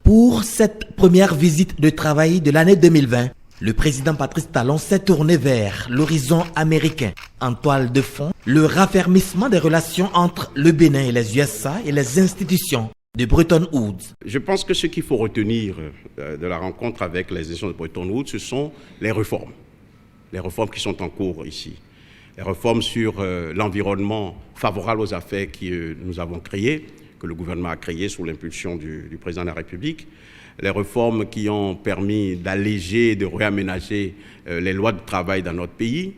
Pour cette première visite de travail de l'année 2020, le président Patrice Talon s'est tourné vers l'horizon américain. En toile de fond, le raffermissement des relations entre le Bénin et les USA et les institutions de Bretton Woods. Je pense que ce qu'il faut retenir de la rencontre avec les institutions de Bretton Woods, ce sont les réformes qui sont en cours ici. Les réformes sur l'environnement favorable aux affaires que nous avons créé, que le gouvernement a créé sous l'impulsion du président de la République. Les réformes qui ont permis d'alléger, de réaménager les lois de travail dans notre pays,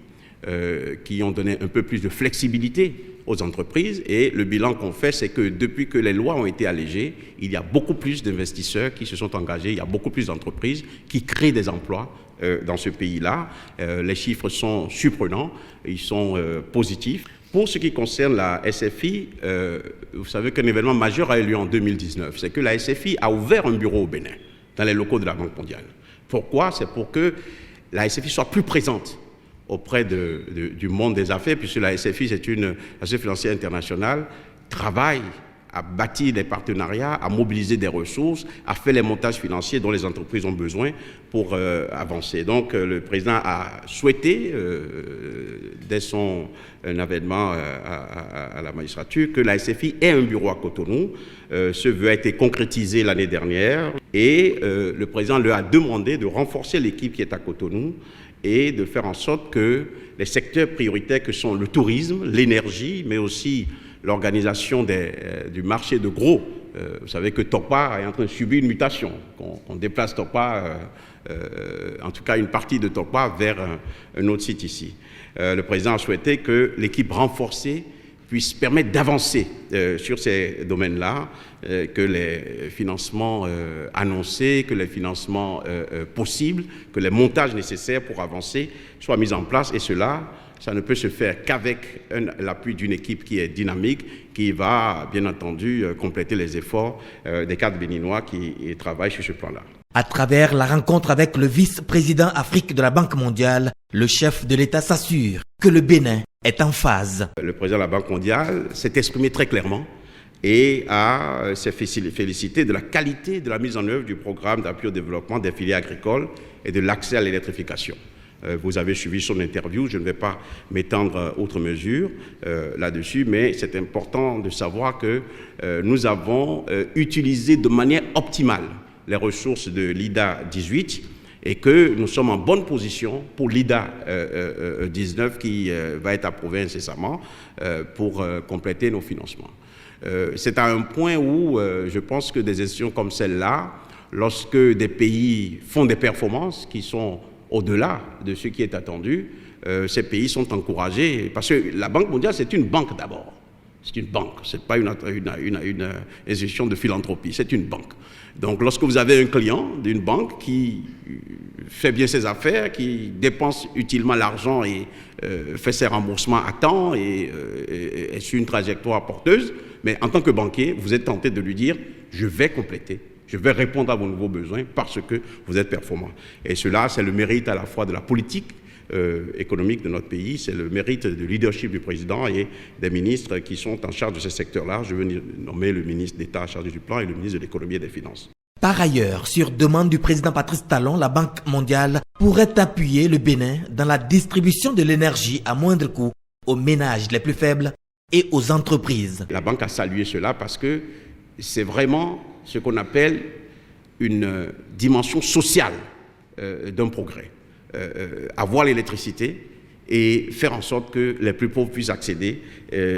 qui ont donné un peu plus de flexibilité aux entreprises. Et le bilan qu'on fait, c'est que depuis que les lois ont été allégées, il y a beaucoup plus d'investisseurs qui se sont engagés, il y a beaucoup plus d'entreprises qui créent des emplois dans ce pays-là. Les chiffres sont surprenants, ils sont positifs. Pour ce qui concerne la SFI, vous savez qu'un événement majeur a eu lieu en 2019. C'est que la SFI a ouvert un bureau au Bénin, dans les locaux de la Banque mondiale. Pourquoi? C'est pour que la SFI soit plus présente auprès du monde des affaires, puisque la SFI, c'est une association financière internationale, travaille à bâtir des partenariats, à mobiliser des ressources, à faire les montages financiers dont les entreprises ont besoin pour avancer. Donc le président a souhaité, dès son avènement à la magistrature, que la SFI ait un bureau à Cotonou. Ce vœu a été concrétisé l'année dernière et le président leur a demandé de renforcer l'équipe qui est à Cotonou et de faire en sorte que les secteurs prioritaires que sont le tourisme, l'énergie, mais aussi l'organisation du marché de gros. Vous savez que TOCPA est en train de subir une mutation, qu'on déplace TOCPA, en tout cas une partie de TOCPA, vers un autre site ici. Le président a souhaité que l'équipe renforcée puisse permettre d'avancer sur ces domaines-là, que les financements annoncés, que les financements possibles, que les montages nécessaires pour avancer soient mis en place. Et cela, ça ne peut se faire qu'avec l'appui d'une équipe qui est dynamique, qui va, bien entendu, compléter les efforts des cadres béninois qui travaillent sur ce plan-là. À travers la rencontre avec le vice-président Afrique de la Banque mondiale, le chef de l'État s'assure que le Bénin est en phase. Le président de la Banque mondiale s'est exprimé très clairement et s'est félicité de la qualité de la mise en œuvre du programme d'appui au développement des filières agricoles et de l'accès à l'électrification. Vous avez suivi son interview, je ne vais pas m'étendre outre mesure là-dessus, mais c'est important de savoir que nous avons utilisé de manière optimale les ressources de l'IDA 18 et que nous sommes en bonne position pour l'IDA 19 qui va être approuvé incessamment pour compléter nos financements. C'est à un point où je pense que des institutions comme celle-là, lorsque des pays font des performances qui sont au-delà de ce qui est attendu, ces pays sont encouragés, parce que la Banque mondiale, c'est une banque d'abord. C'est une banque, ce n'est pas une institution de philanthropie, c'est une banque. Donc lorsque vous avez un client d'une banque qui fait bien ses affaires, qui dépense utilement l'argent et fait ses remboursements à temps et est sur une trajectoire porteuse, mais en tant que banquier, vous êtes tenté de lui dire « je vais compléter ». Je vais répondre à vos nouveaux besoins parce que vous êtes performant. Et cela, c'est le mérite à la fois de la politique économique de notre pays, c'est le mérite du leadership du président et des ministres qui sont en charge de ce secteur-là. Je veux nommer le ministre d'État chargé du plan et le ministre de l'économie et des finances. Par ailleurs, sur demande du président Patrice Talon, la Banque mondiale pourrait appuyer le Bénin dans la distribution de l'énergie à moindre coût aux ménages les plus faibles et aux entreprises. La Banque a salué cela parce que c'est vraiment ce qu'on appelle une dimension sociale d'un progrès. Avoir l'électricité et faire en sorte que les plus pauvres puissent accéder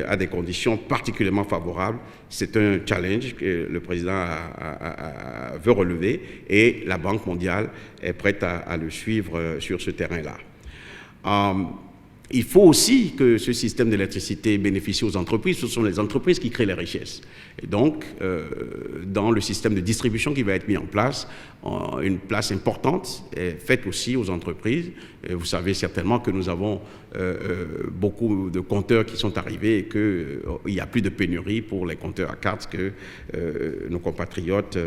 à des conditions particulièrement favorables. C'est un challenge que le président veut relever et la Banque mondiale est prête à le suivre sur ce terrain-là. Il faut aussi que ce système d'électricité bénéficie aux entreprises. Ce sont les entreprises qui créent les richesses. Et donc, dans le système de distribution qui va être mis en place, une place importante est faite aussi aux entreprises. Et vous savez certainement que nous avons beaucoup de compteurs qui sont arrivés et qu'il n'y a plus de pénurie pour les compteurs à cartes que nos compatriotes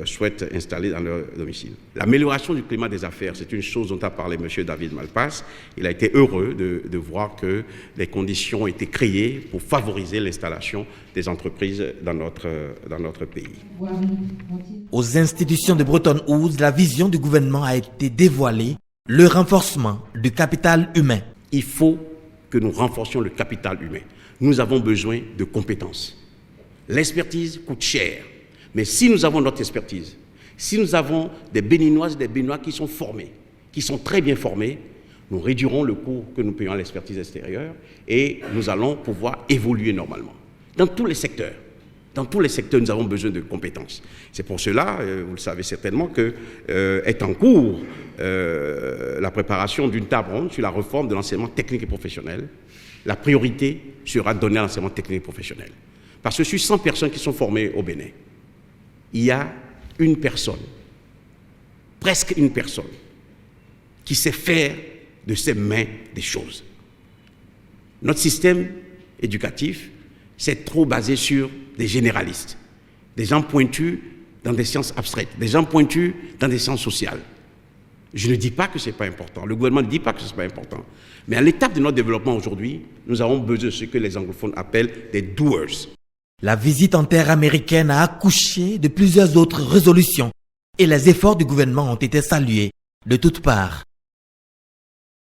souhaitent installer dans leur domicile. L'amélioration du climat des affaires, c'est une chose dont a parlé M. David Malpass. Il a été heureux de de voir que les conditions ont été créées pour favoriser l'installation des entreprises dans notre pays. Aux institutions de Bretton Woods, la vision du gouvernement a été dévoilée, le renforcement du capital humain. Il faut que nous renforcions le capital humain. Nous avons besoin de compétences. L'expertise coûte cher, mais si nous avons notre expertise, si nous avons des Béninoises et des Béninois qui sont formés, qui sont très bien formés, nous réduirons le coût que nous payons à l'expertise extérieure et nous allons pouvoir évoluer normalement. Dans tous les secteurs, nous avons besoin de compétences. C'est pour cela, vous le savez certainement, que est en cours la préparation d'une table ronde sur la réforme de l'enseignement technique et professionnel. La priorité sera donnée à l'enseignement technique et professionnel. Parce que sur 100 personnes qui sont formées au Bénin, il y a une personne, presque une personne, qui sait faire de ses mains des choses. Notre système éducatif, c'est trop basé sur des généralistes, des gens pointus dans des sciences abstraites, des gens pointus dans des sciences sociales. Je ne dis pas que ce n'est pas important, le gouvernement ne dit pas que ce n'est pas important, mais à l'étape de notre développement aujourd'hui, nous avons besoin de ce que les anglophones appellent des doers. La visite en terre américaine a accouché de plusieurs autres résolutions et les efforts du gouvernement ont été salués de toutes parts.